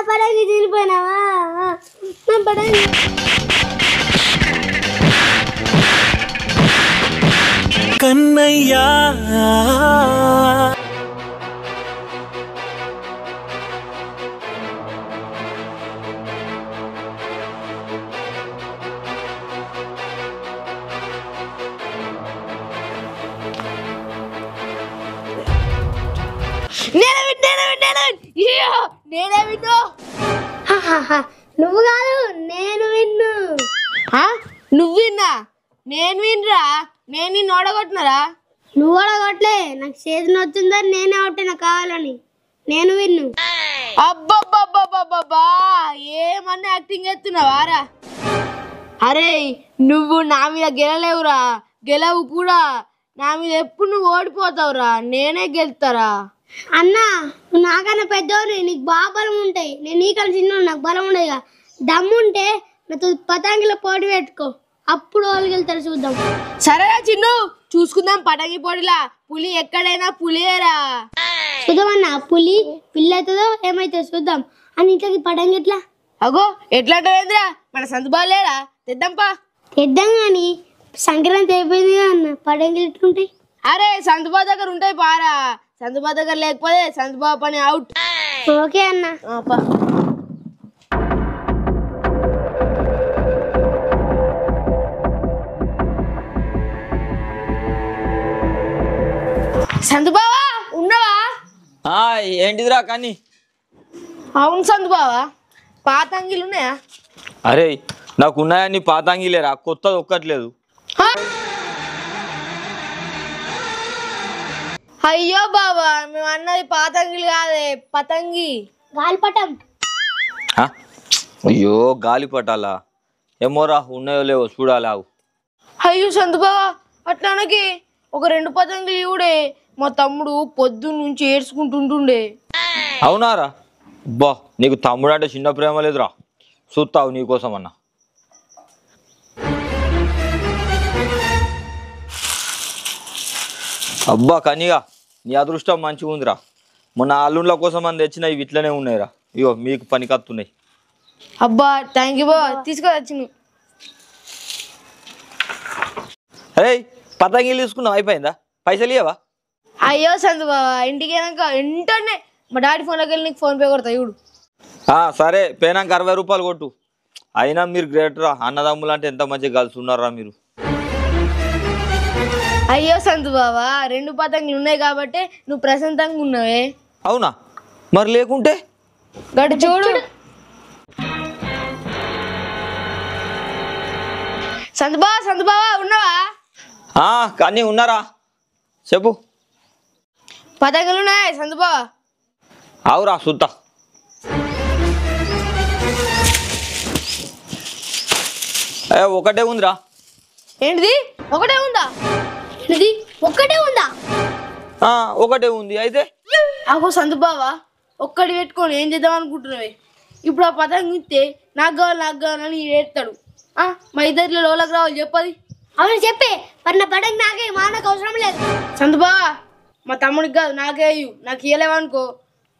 పడగి తినిపోయినావా నా పడగి కన్నయ్యా నేనే విన్ను నువ్వు కాదు నేను విన్ను నువ్వు విన్నా నేను వినరా నేను నిన్ను ఓడగొట్టినరా నువ్వు ఓడగొట్టలే నాకు చేతి వచ్చిందని నేనే అవుతాను కావాలని నేను విన్ను అబ్బబ్బబ్బబ్బబ్బా ఏమన్నా యాక్టింగ్ ఎత్తున్నావారా అరే నువ్వు నా మీద గెలలేవురా గెలవు కూడా నా మీద ఎప్పుడు నువ్వు ఓడిపోతావురా నేనే గెలుతారా అన్నా నువ్వు నాకన్నా పెద్దవారు నీకు బాగా బలం ఉంటాయి నేను నీకన్నా చిన్న నాకు బలం ఉండేగా దమ్ముంటే నాతో పతంగిలో పోటీ పెట్టుకో అప్పుడు వాళ్ళు వెళ్తారు చూద్దాం సరేరా చిన్ను చూసుకుందాం పటంగి పోటీలా పులి ఎక్కడైనా పులియేరా చూద్దామన్నా పులి పిల్ల అవుతుందో ఏమవుతుందో చూద్దాం అని ఇంట్లోకి పటంగి ఎట్లా అగో ఎట్లా అంటావేంద్రా మన సందుబాలేరా తెద్దాంపా తెద్దాం కానీ సంక్రాంతి అయిపోయింది అన్న పటంగిలు ఎట్లుంటాయి అరే సందుబా దగ్గర ఉంటాయి పారా సందుబా దగ్గర లేకపోతే సందుబా పని అవుట్ ఓకే అన్న సందుబావా ఉన్నావా ఏంటిదిరా కానీ అవును సందుబావా పాతంగిలు ఉన్నాయా అరే నాకు ఉన్నాయని పాతాంగిలేరా కొత్తది ఒక్కట్లేదు అయ్యో బాబా మేము అన్నది పాతంగిలు కాదే పతంగి గాలిపటం అయ్యో గాలి పట్టాలా ఏమోరా ఉన్నాయో లేవో చూడాలావు అయ్యో సందుబావా అట్లానకి ఒక 2 పతంగులు ఇవుడే మా తమ్ముడు పొద్దున్న నుంచి ఏడ్చుకుంటుంటుండే అవునారా అబ్బా నీకు తమ్ముడు అంటే చిన్న ప్రేమ లేదురా చూస్తావు నీకోసం అన్న అబ్బా కనిగా నీ అదృష్టం మంచిగా ఉందిరా మొన్న అల్లుళ్ళ కోసం అని తెచ్చిన ఇవి ఇట్లనే ఉన్నాయిరా ఇగో మీకు పనికత్తున్నాయి అబ్బా థ్యాంక్ యూ బాబా తీసుకొచ్చి అరే పతంగిలు తీసుకున్నావు అయిపోయిందా పైసలు ఇవ్వవా అయ్యో సందు బాబా ఇంటికి వెళ్ళాక వెంటనే మా డాడీ ఫోన్లోకి వెళ్ళి నీకు ఫోన్ పే కొడతా చూడు సరే పేనాక 60 రూపాయలు కొట్టు అయినా మీరు గ్రేట్ రా అన్నదమ్ములు అంటే ఎంత మంచిగా కలిసి ఉన్నారా మీరు అయ్యో సంతు బావా 2 పతంగులు ఉన్నాయి కాబట్టి నువ్వు ప్రశాంతంగా ఉన్నావే అవునా మరి లేకుంటే గడి చూడు సంతు బావా ఉన్నావా కానీ ఉన్నారా చెప్పు పతంగులు ఉన్నాయి సంతు బావా అవురా సుత్తా ఒకటే ఉందిరా ఏంటిది ఒకటే ఉందా ఇది ఒక్కటే ఉందా ఒకటే ఉంది అయితే అగో సంతు బావా ఒక్కటి పెట్టుకొని ఏం చేద్దాం అనుకుంటున్నావే ఇప్పుడు ఆ పతంగి ఇస్తే నాకు కావాలని ఏడతాడు మా ఇద్దరిలో లోలకు రావాలి చెప్పది అవును చెప్పే మరి నా పడంగి నాకే మా నాకు అవసరం లేదు సంతు బావా మా తమ్ముడికి కాదు నాకే నాకు ఇయ్యలేవనుకో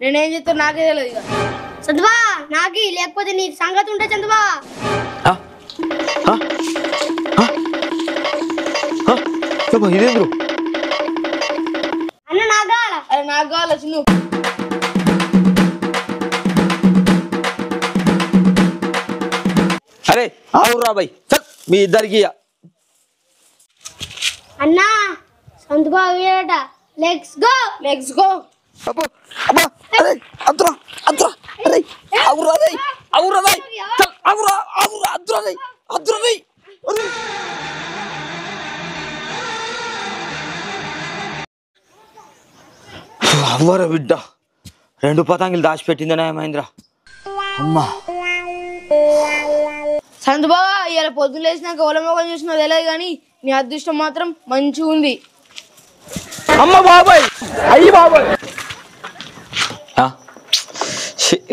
నేనేం చేస్తాను నాకే తెలియదు ఇక చందువా నాకి లేకపోతే నీకు సంగతి ఉంటే చందువా ఇదేంద్రు అన్న నాకు కావాలా అరే నాకు కావాలి చిన్ను అరే అవురా బాయ్ మీ ఇద్దరికి అన్నా సందువా వీరట లెట్స్ గో అవ్వరా బిడ్డ 2 పతంగులు దాచిపెట్టిందనే మహేంద్ర అమ్మా సంతు బావా ఇలా పొద్దున లేచినాక ఓలమోగం చూసినా తెలియదు కానీ నీ అదృష్టం మాత్రం మంచిగా ఉంది అమ్మ బాబాయ్ అయ్యి బాబాయ్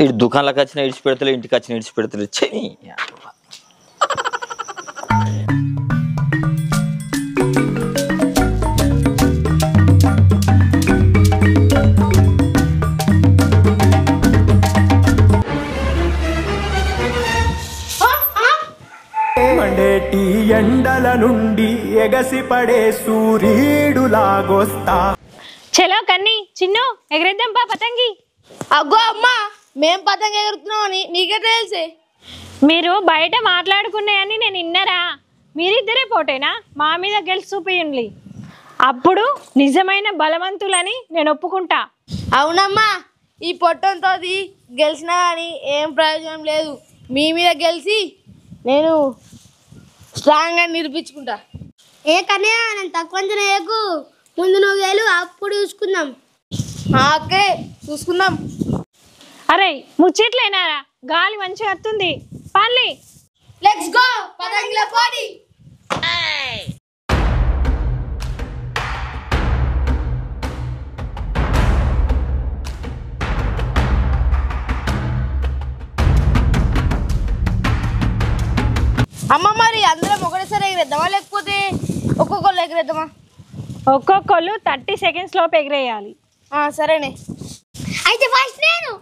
ఇటు దుకాణంలోకి వచ్చిన ఇడిచి పెడతలే ఇంటికి వచ్చిన ఇడిచి పెడతలే చెయ్యి కొండల నుండి ఎగసిపడే సూర్యుడులాగొస్తా. చలో కన్ని చిన్ను ఎగరేద్దాం పా పతంగి. అగ్గో అమ్మా, మేం పతంగ ఎగురుతున్నామని నీకే తెలిసే? మీరు బయట మాట్లాడుకున్నాయని నేను విన్నరా. మీరిద్దరే పోటేనా మా మీద గెలిచి చూపియండి, అప్పుడు నిజమైన బలవంతులని నేను ఒప్పుకుంటా. అవునమ్మా, ఈ పొట్టంతో గెలిచినా కానీ ఏం ప్రయోజనం లేదు. మీ మీద గెలిచి నేను స్ట్రాంగ్గా నిరూపించుకుంటా. ఏ కన్యా నేను తక్కువ అంచనా వేయకు. ముందు నువ్వు గెలు, అప్పుడు చూసుకుందాం. ఓకే, చూసుకుందాం. అరే ముచ్చట్లేనారా, గాలి మంచిగా వస్తుంది పాలి. లెట్స్ గో పతంగిల పోటీ. అమ్మ మరి అందరం ఒకటేసారి ఎగిరేద్దామా లేకపోతే ఒక్కొక్కళ్ళు ఎగిరేద్దామా? ఒక్కొక్కళ్ళు 30 సెకండ్స్ లోపు ఎగిరేయాలి. సరేనే. అయితే ఫస్ట్ నేను.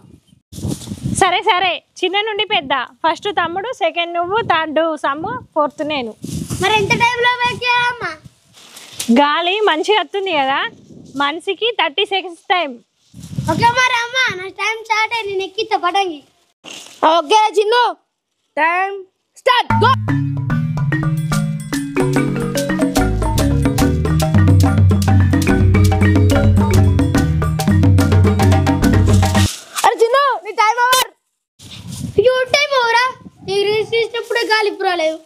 సరే సరే, చిన్న నుండి పెద్ద. ఫస్ట్ తమ్ముడు, సెకండ్ నువ్వు, థర్డ్ సమ్ము, ఫోర్త్ నేను. మరి ఎంత టైంలో వేయాలమ్మా? గాలి మంచిగా వస్తుంది కదా, మనిషికి 30 సెకండ్స్ టైం. ఓకే మరి అమ్మ, నా టైం స్టార్ట్ అయ్యి నేను ఎక్కిస్తా పటంగి. Okay Chinnu, time start. Go. అరే చిన్ను, నీ టైం ఓవర్. టైం ఓవరా? నీకు రీల్స్ చేసినప్పుడే గాలి ఇప్పుడు రాలేదు.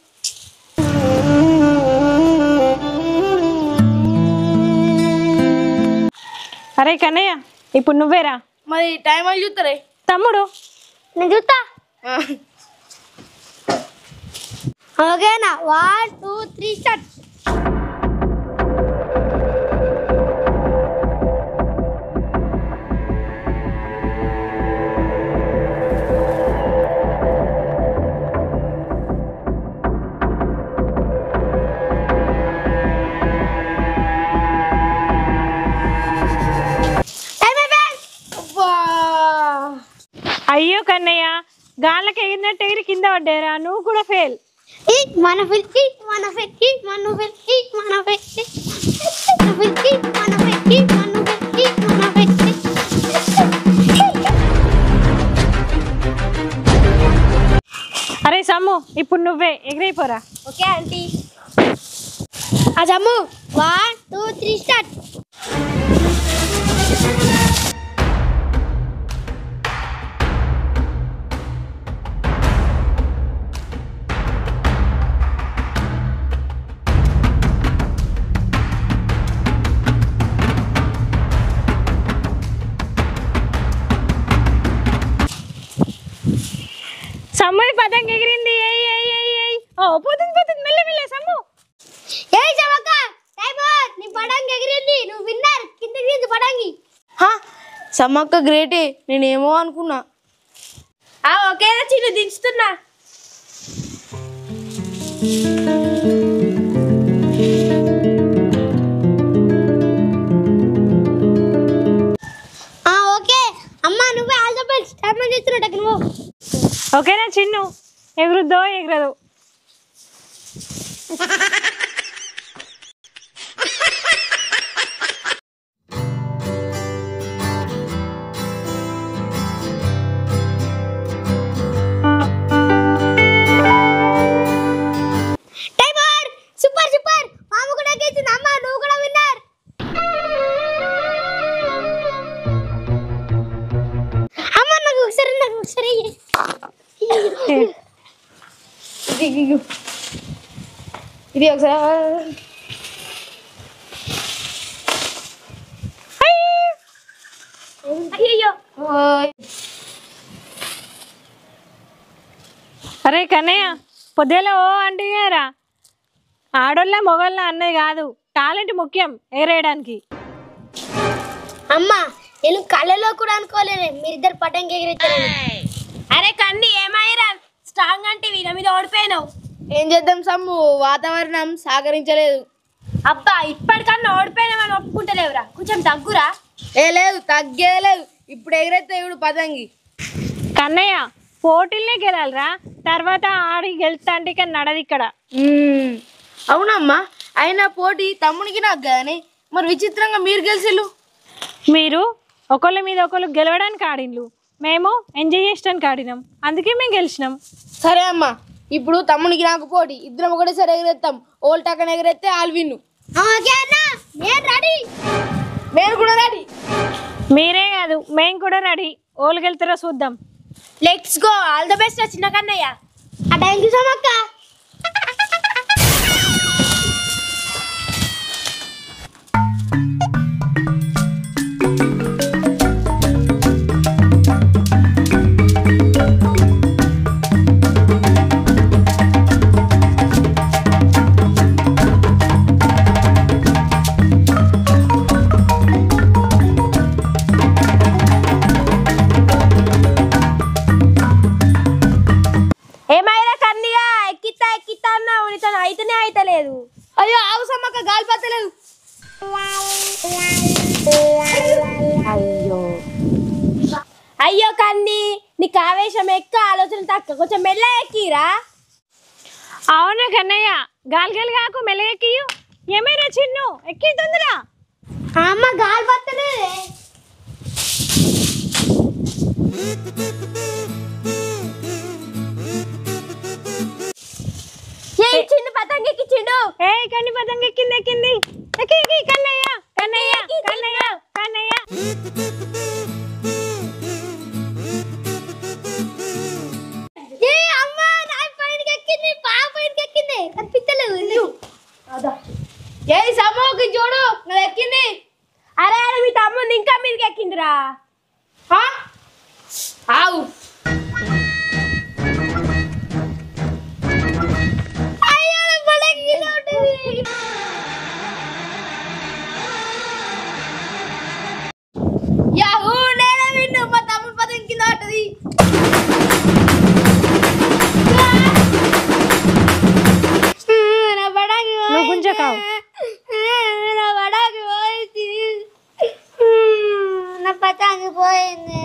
అరే కన్నయ్య, ఇప్పుడు నువ్వేరా. మరి టైం అయి చూస్తారే. తమ్ముడు నేను చూస్తా. ఓకేనా? 1 2 3 స్టార్ట్. అయ్యో కన్నయ్య, గాళ్ళకి ఎగిరినట్టు ఎగిరి కింద పడ్డారా, నువ్వు కూడా ఫెయిల్. మన ఫిల్కి మన ఫిల్కి మన ఫిల్కి మన ఫిల్కి మన ఫిల్కి మన ఫిల్కి మన ఫిల్కి మన ఫిల్కి. అరే సమ్ము, ఇప్పుడు నువ్వే ఎగిరైపోరా. Okay aunty. అజమ్ము 1 2 3 స్టార్ట్. సమ్ము పతంగి ఎగిరింది. ఓ పోతుంది పోతుంది, మెల్ల మెల్ల సమ్ము. ఏయ్ చవక, టైం ఓవర్. నీ పడంగి ఎగిరింది, నువ్వు విన్నర్. కింద దించు పడంగి. సమ్మక్క గ్రేటే, నేనేమో అనుకున్నా. ఓకేనా చిన్ను, దించుతున్నా. ఓకే అమ్మ, నువ్వే ఆల్ ద బెస్ట్. టైం చేస్తున్నట్టు నువ్వు. ఓకేనా చిన్ను, ఎగురుద్దో ఎగరదు. Time over. Super super. మామ కూడా గెలిచింది. అమ్మ నువ్వు కూడా విన్నర్. అమ్మ నాకు ఒకసారి ఇది ఒకసారి. అయ్యో. అరే కన్నయ్య, పొద్దుల ఓ అంటున్నారా, ఆడోళ్ళ మొగళ్ళ అన్నది కాదు, టాలెంట్ ముఖ్యం ఎగరేయడానికి. అమ్మ నేను కళ్ళలో కూడా అనుకోలేదే మీరిద్దరు పటంగి ఎగిరేస్తారని. అరే కన్ని, ఏమైరా స్ట్రాంగ్ అంటే వీళ్ళ మీద ఓడిపోయినావు. ఏం చేద్దాం సమ్ము, వాతావరణం సహకరించలేదు. అబ్బా, ఇప్పటికన్నా ఓడిపోయినామని ఒప్పుకుంటలేవురా, కొంచెం తగ్గురా. లేదు, తగ్గేదే లేదు. ఇప్పుడు ఎగిరైతే ఇప్పుడు పతంగి. కన్నయ్య, పోటీలనే గెలాలరా, తర్వాత ఆడి గెలుస్తా అంటే ఇక నడది ఇక్కడ. అవునమ్మా, అయినా పోటీ తమ్మునికి నాకు కానీ మరి విచిత్రంగా మీరు గెలిచిళ్ళు. మీరు ఒకళ్ళ మీద ఒకళ్ళు గెలవడానికి ఆడిన్లు, మేము ఎంజాయ్ చేయడానికి ఆడినాం, అందుకే మేము గెలిచినాం. సరే అమ్మా, ఇప్పుడు తమ్మునికి నాకు పోటీ, ఇద్దరం ఒకటేసారి ఎగరేస్తాం. ఓల్టాకని ఎగరేస్తే ఆల్ విన్ను. ఓకే అన్న, నేను రెడీ. నేను కూడా రెడీ. మీరే కాదు మేము కూడా రెడీ. ఓళ్ళు గెలుతారో చూద్దాం. Let's go. All the best చిన్న Kannayya. Thank you so much. ఏమైనా కన్నయ్య ఎక్కితా ఎక్కితా అన్నావు, నీతో అయితేనే అయితలేదు. అయ్యో ఆవు సమ్మక్క, గాలి పత్తలేదు. అయ్యో కన్ని, నీకు ఆవేశం ఎక్క, ఆలోచన తక్కువ, కొంచెం మెల్ల ఎక్కిరా. అవును కన్నయ్య, గాలి కాకు మెల్లగెక్కియు. ఏమైనా చిన్ను ఎక్కి తొందర. అమ్మ గాలి పత్తలే. చిన్న పతంగి ఎక్కించిండు. ఏ కన్ని పతంగ ఎక్కింది ఎక్కింది. ఎక్కి ఎక్కి కన్నయ్య కన్నయ్య కన్నయ్య కన్నయ్య. అమ్మ నా పైనకి ఎక్కింది, పాప పైనకి ఎక్కింది, కనిపించలేదు. ఏ సమూహకి చూడు, నువ్వు ఎక్కింది. అరే అరే, మీ తమ్ముడు ఇంకా మీదకి ఎక్కిందిరా. ఆవు యాహూ, నేనే విన్ను. మా తమ్ముడు పదం కింద పట్టది. నువ్వు గుంజకావు. నా పటాకి పోయింది, నా పటాకి పోయింది.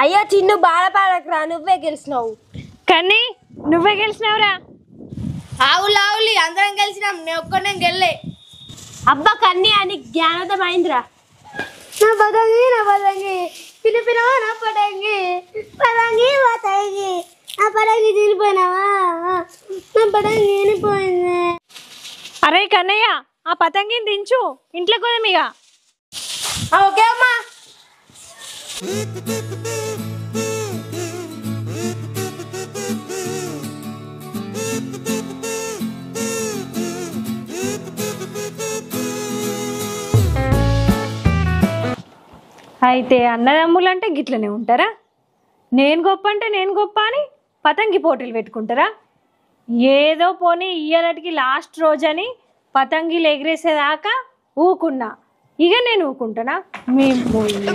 అయ్యో చిన్ను, బాధపడకురా, నువ్వే గెలిచినావు. కన్ని నువ్వే గెలిచినావురా. ఆవులు ఆవులి అందరం గెలిచినాం, నేను ఒక్కనే గెల్లే. అబ్బా కన్ని అని జ్ఞానోదయం అయిందిరా. నా పతంగి పిలిపినా, నా పతంగి నా పతంగి తినిపోయినావా, నా పతంగి తినిపోయింది. అరే కన్నయ్య, ఆ పతంగిని దించు, ఇంట్లోకి పోదాం ఇక. ఓకే అమ్మా. అయితే అన్నదమ్ములు అంటే గిట్లనే ఉంటారా? నేను గొప్ప అంటే నేను గొప్ప అని పతంగి పోటీలు పెట్టుకుంటారా? ఏదో పోనీ ఇయ్యాలటికి లాస్ట్ రోజని పతంగిలు ఎగిరేసేదాకా ఊకున్నా, ఇక నేను ఊకుంటానా? ఇంకోసారి